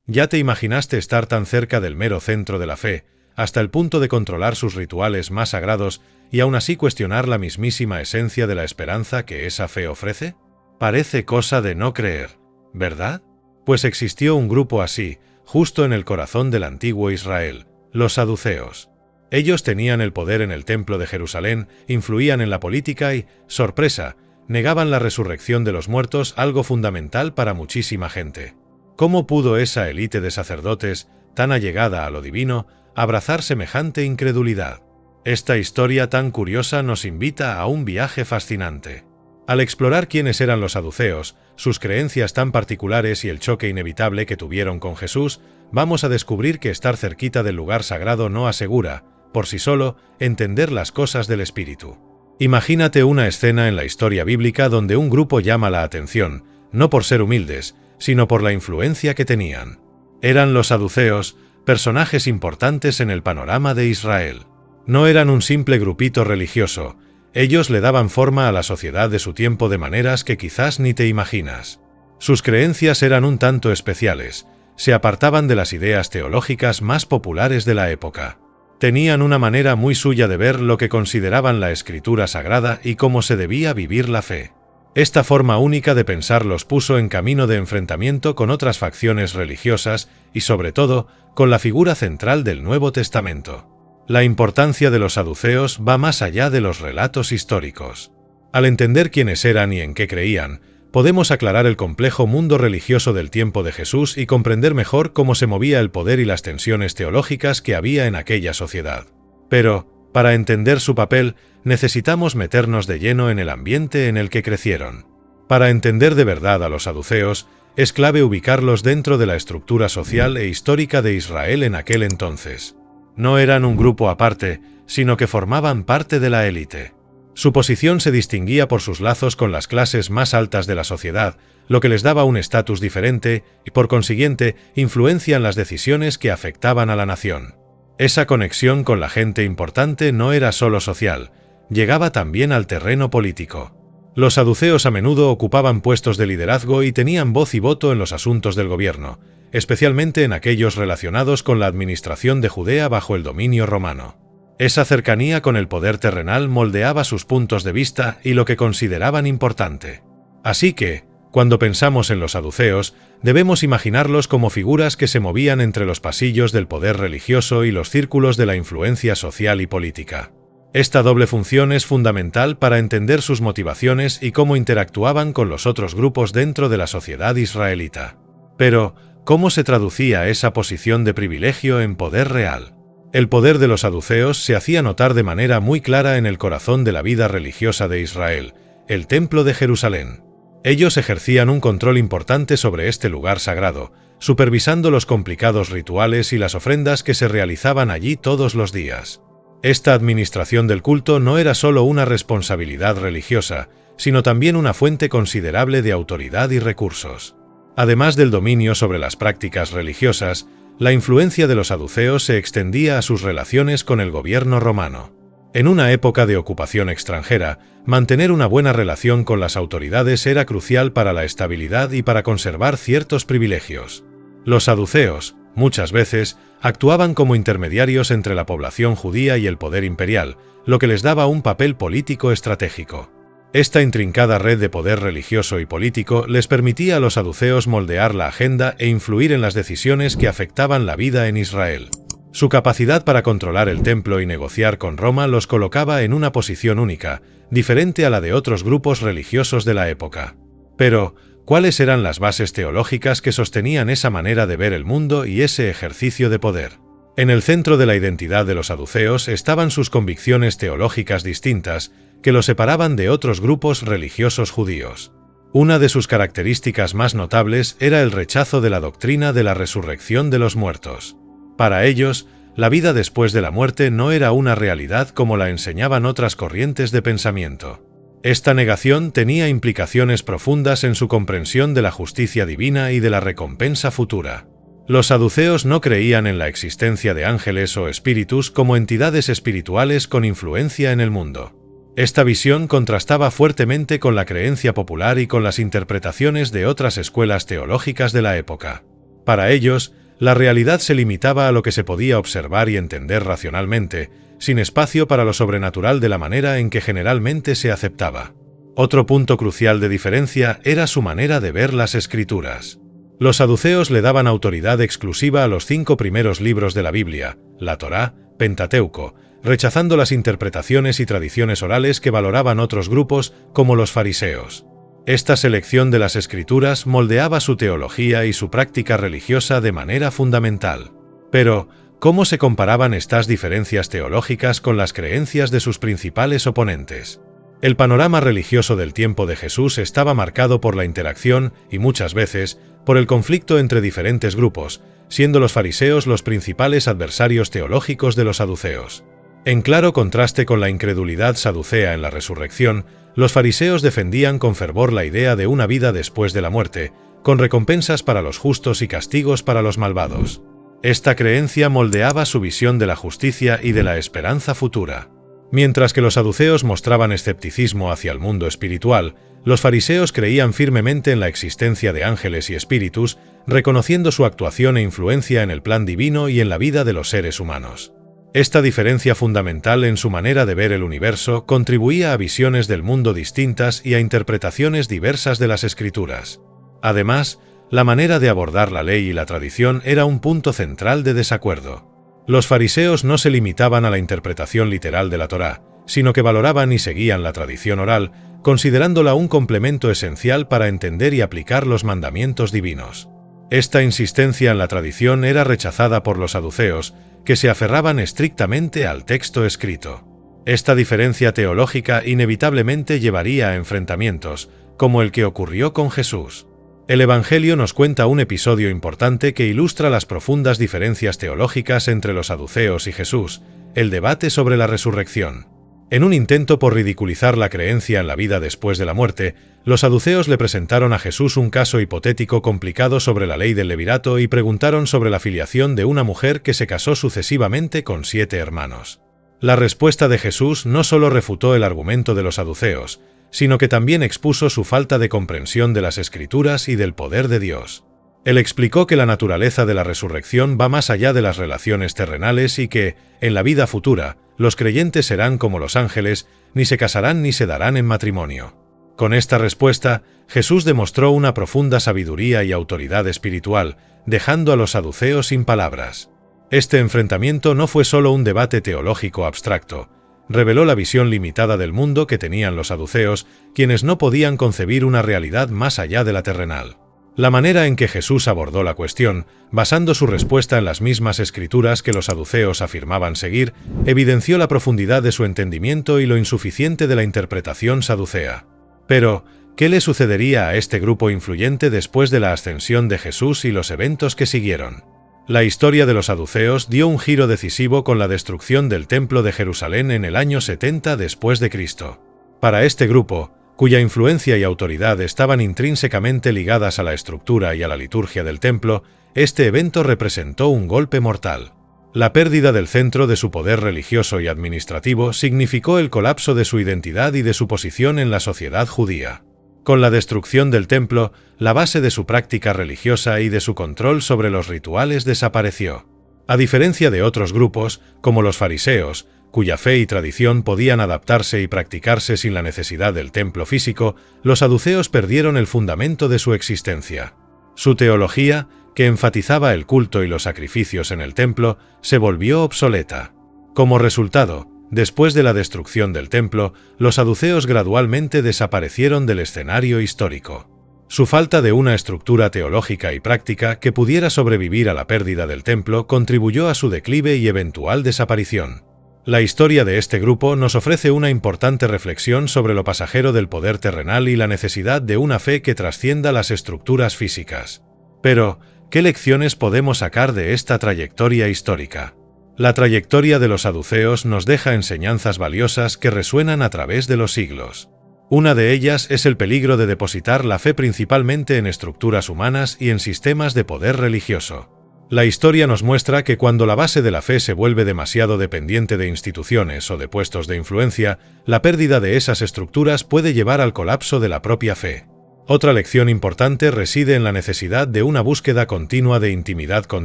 Ya te imaginaste estar tan cerca del mero centro de la fe, hasta el punto de controlar sus rituales más sagrados y aún así cuestionar la mismísima esencia de la esperanza que esa fe ofrece? Parece cosa de no creer, ¿verdad? Pues existió un grupo así, justo en el corazón del antiguo Israel, los saduceos. Ellos tenían el poder en el templo de Jerusalén, influían en la política y, sorpresa, negaban la resurrección de los muertos, algo fundamental para muchísima gente. ¿Cómo pudo esa élite de sacerdotes, tan allegada a lo divino, abrazar semejante incredulidad? Esta historia tan curiosa nos invita a un viaje fascinante. Al explorar quiénes eran los saduceos, sus creencias tan particulares y el choque inevitable que tuvieron con Jesús, vamos a descubrir que estar cerquita del lugar sagrado no asegura, por sí solo, entender las cosas del espíritu. Imagínate una escena en la historia bíblica donde un grupo llama la atención, no por ser humildes, sino por la influencia que tenían. Eran los saduceos, personajes importantes en el panorama de Israel. No eran un simple grupito religioso, ellos le daban forma a la sociedad de su tiempo de maneras que quizás ni te imaginas. Sus creencias eran un tanto especiales, se apartaban de las ideas teológicas más populares de la época. Tenían una manera muy suya de ver lo que consideraban la escritura sagrada y cómo se debía vivir la fe. Esta forma única de pensar los puso en camino de enfrentamiento con otras facciones religiosas y, sobre todo, con la figura central del Nuevo Testamento. La importancia de los saduceos va más allá de los relatos históricos. Al entender quiénes eran y en qué creían, podemos aclarar el complejo mundo religioso del tiempo de Jesús y comprender mejor cómo se movía el poder y las tensiones teológicas que había en aquella sociedad. Pero, para entender su papel, necesitamos meternos de lleno en el ambiente en el que crecieron. Para entender de verdad a los saduceos, es clave ubicarlos dentro de la estructura social e histórica de Israel en aquel entonces. No eran un grupo aparte, sino que formaban parte de la élite. Su posición se distinguía por sus lazos con las clases más altas de la sociedad, lo que les daba un estatus diferente y, por consiguiente, influencia en las decisiones que afectaban a la nación. Esa conexión con la gente importante no era solo social, llegaba también al terreno político. Los saduceos a menudo ocupaban puestos de liderazgo y tenían voz y voto en los asuntos del gobierno, especialmente en aquellos relacionados con la administración de Judea bajo el dominio romano. Esa cercanía con el poder terrenal moldeaba sus puntos de vista y lo que consideraban importante. Así que, cuando pensamos en los saduceos, debemos imaginarlos como figuras que se movían entre los pasillos del poder religioso y los círculos de la influencia social y política. Esta doble función es fundamental para entender sus motivaciones y cómo interactuaban con los otros grupos dentro de la sociedad israelita. Pero, ¿cómo se traducía esa posición de privilegio en poder real? El poder de los saduceos se hacía notar de manera muy clara en el corazón de la vida religiosa de Israel, el Templo de Jerusalén. Ellos ejercían un control importante sobre este lugar sagrado, supervisando los complicados rituales y las ofrendas que se realizaban allí todos los días. Esta administración del culto no era solo una responsabilidad religiosa, sino también una fuente considerable de autoridad y recursos. Además del dominio sobre las prácticas religiosas, la influencia de los saduceos se extendía a sus relaciones con el gobierno romano. En una época de ocupación extranjera, mantener una buena relación con las autoridades era crucial para la estabilidad y para conservar ciertos privilegios. Los saduceos, muchas veces, actuaban como intermediarios entre la población judía y el poder imperial, lo que les daba un papel político estratégico. Esta intrincada red de poder religioso y político les permitía a los saduceos moldear la agenda e influir en las decisiones que afectaban la vida en Israel. Su capacidad para controlar el templo y negociar con Roma los colocaba en una posición única, diferente a la de otros grupos religiosos de la época. Pero, ¿cuáles eran las bases teológicas que sostenían esa manera de ver el mundo y ese ejercicio de poder? En el centro de la identidad de los saduceos estaban sus convicciones teológicas distintas, que los separaban de otros grupos religiosos judíos. Una de sus características más notables era el rechazo de la doctrina de la resurrección de los muertos. Para ellos, la vida después de la muerte no era una realidad como la enseñaban otras corrientes de pensamiento. Esta negación tenía implicaciones profundas en su comprensión de la justicia divina y de la recompensa futura. Los saduceos no creían en la existencia de ángeles o espíritus como entidades espirituales con influencia en el mundo. Esta visión contrastaba fuertemente con la creencia popular y con las interpretaciones de otras escuelas teológicas de la época. Para ellos, la realidad se limitaba a lo que se podía observar y entender racionalmente, sin espacio para lo sobrenatural de la manera en que generalmente se aceptaba. Otro punto crucial de diferencia era su manera de ver las Escrituras. Los saduceos le daban autoridad exclusiva a los 5 primeros libros de la Biblia, la Torá, Pentateuco, rechazando las interpretaciones y tradiciones orales que valoraban otros grupos como los fariseos. Esta selección de las Escrituras moldeaba su teología y su práctica religiosa de manera fundamental. Pero, ¿cómo se comparaban estas diferencias teológicas con las creencias de sus principales oponentes? El panorama religioso del tiempo de Jesús estaba marcado por la interacción, y muchas veces, por el conflicto entre diferentes grupos, siendo los fariseos los principales adversarios teológicos de los saduceos. En claro contraste con la incredulidad saducea en la resurrección, los fariseos defendían con fervor la idea de una vida después de la muerte, con recompensas para los justos y castigos para los malvados. Esta creencia moldeaba su visión de la justicia y de la esperanza futura. Mientras que los saduceos mostraban escepticismo hacia el mundo espiritual, los fariseos creían firmemente en la existencia de ángeles y espíritus, reconociendo su actuación e influencia en el plan divino y en la vida de los seres humanos. Esta diferencia fundamental en su manera de ver el universo contribuía a visiones del mundo distintas y a interpretaciones diversas de las Escrituras. Además, la manera de abordar la ley y la tradición era un punto central de desacuerdo. Los fariseos no se limitaban a la interpretación literal de la Torá, sino que valoraban y seguían la tradición oral, considerándola un complemento esencial para entender y aplicar los mandamientos divinos. Esta insistencia en la tradición era rechazada por los saduceos, que se aferraban estrictamente al texto escrito. Esta diferencia teológica inevitablemente llevaría a enfrentamientos, como el que ocurrió con Jesús. El Evangelio nos cuenta un episodio importante que ilustra las profundas diferencias teológicas entre los saduceos y Jesús, el debate sobre la resurrección. En un intento por ridiculizar la creencia en la vida después de la muerte, los saduceos le presentaron a Jesús un caso hipotético complicado sobre la ley del levirato y preguntaron sobre la filiación de una mujer que se casó sucesivamente con 7 hermanos. La respuesta de Jesús no solo refutó el argumento de los saduceos, sino que también expuso su falta de comprensión de las Escrituras y del poder de Dios. Él explicó que la naturaleza de la resurrección va más allá de las relaciones terrenales y que, en la vida futura, los creyentes serán como los ángeles, ni se casarán ni se darán en matrimonio. Con esta respuesta, Jesús demostró una profunda sabiduría y autoridad espiritual, dejando a los saduceos sin palabras. Este enfrentamiento no fue solo un debate teológico abstracto, reveló la visión limitada del mundo que tenían los saduceos, quienes no podían concebir una realidad más allá de la terrenal. La manera en que Jesús abordó la cuestión, basando su respuesta en las mismas Escrituras que los saduceos afirmaban seguir, evidenció la profundidad de su entendimiento y lo insuficiente de la interpretación saducea. Pero, ¿qué le sucedería a este grupo influyente después de la ascensión de Jesús y los eventos que siguieron? La historia de los saduceos dio un giro decisivo con la destrucción del Templo de Jerusalén en el año 70 después de Cristo. Para este grupo, cuya influencia y autoridad estaban intrínsecamente ligadas a la estructura y a la liturgia del templo, este evento representó un golpe mortal. La pérdida del centro de su poder religioso y administrativo significó el colapso de su identidad y de su posición en la sociedad judía. Con la destrucción del templo, la base de su práctica religiosa y de su control sobre los rituales desapareció. A diferencia de otros grupos, como los fariseos, cuya fe y tradición podían adaptarse y practicarse sin la necesidad del templo físico, los saduceos perdieron el fundamento de su existencia. Su teología, que enfatizaba el culto y los sacrificios en el templo, se volvió obsoleta. Como resultado, después de la destrucción del templo, los saduceos gradualmente desaparecieron del escenario histórico. Su falta de una estructura teológica y práctica que pudiera sobrevivir a la pérdida del templo contribuyó a su declive y eventual desaparición. La historia de este grupo nos ofrece una importante reflexión sobre lo pasajero del poder terrenal y la necesidad de una fe que trascienda las estructuras físicas. Pero, ¿qué lecciones podemos sacar de esta trayectoria histórica? La trayectoria de los saduceos nos deja enseñanzas valiosas que resuenan a través de los siglos. Una de ellas es el peligro de depositar la fe principalmente en estructuras humanas y en sistemas de poder religioso. La historia nos muestra que cuando la base de la fe se vuelve demasiado dependiente de instituciones o de puestos de influencia, la pérdida de esas estructuras puede llevar al colapso de la propia fe. Otra lección importante reside en la necesidad de una búsqueda continua de intimidad con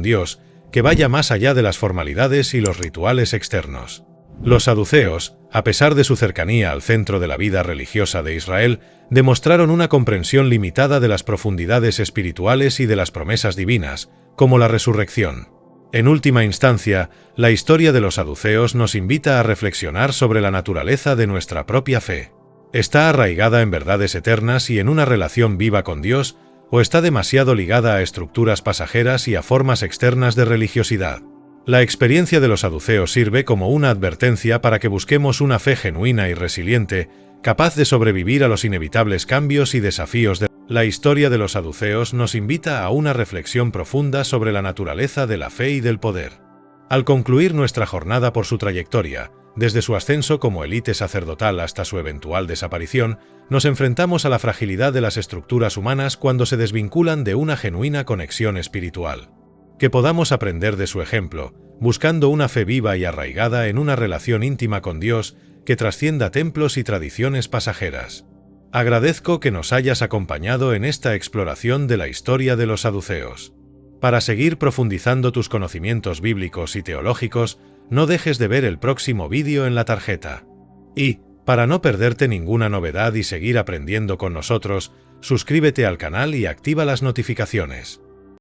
Dios, que vaya más allá de las formalidades y los rituales externos. Los saduceos, a pesar de su cercanía al centro de la vida religiosa de Israel, demostraron una comprensión limitada de las profundidades espirituales y de las promesas divinas, como la resurrección. En última instancia, la historia de los saduceos nos invita a reflexionar sobre la naturaleza de nuestra propia fe. ¿Está arraigada en verdades eternas y en una relación viva con Dios, o está demasiado ligada a estructuras pasajeras y a formas externas de religiosidad? La experiencia de los saduceos sirve como una advertencia para que busquemos una fe genuina y resiliente, capaz de sobrevivir a los inevitables cambios y desafíos de la historia de los saduceos. Nos invita a una reflexión profunda sobre la naturaleza de la fe y del poder. Al concluir nuestra jornada por su trayectoria, desde su ascenso como élite sacerdotal hasta su eventual desaparición, nos enfrentamos a la fragilidad de las estructuras humanas cuando se desvinculan de una genuina conexión espiritual. Que podamos aprender de su ejemplo, buscando una fe viva y arraigada en una relación íntima con Dios que trascienda templos y tradiciones pasajeras. Agradezco que nos hayas acompañado en esta exploración de la historia de los saduceos. Para seguir profundizando tus conocimientos bíblicos y teológicos, no dejes de ver el próximo vídeo en la tarjeta. Y, para no perderte ninguna novedad y seguir aprendiendo con nosotros, suscríbete al canal y activa las notificaciones.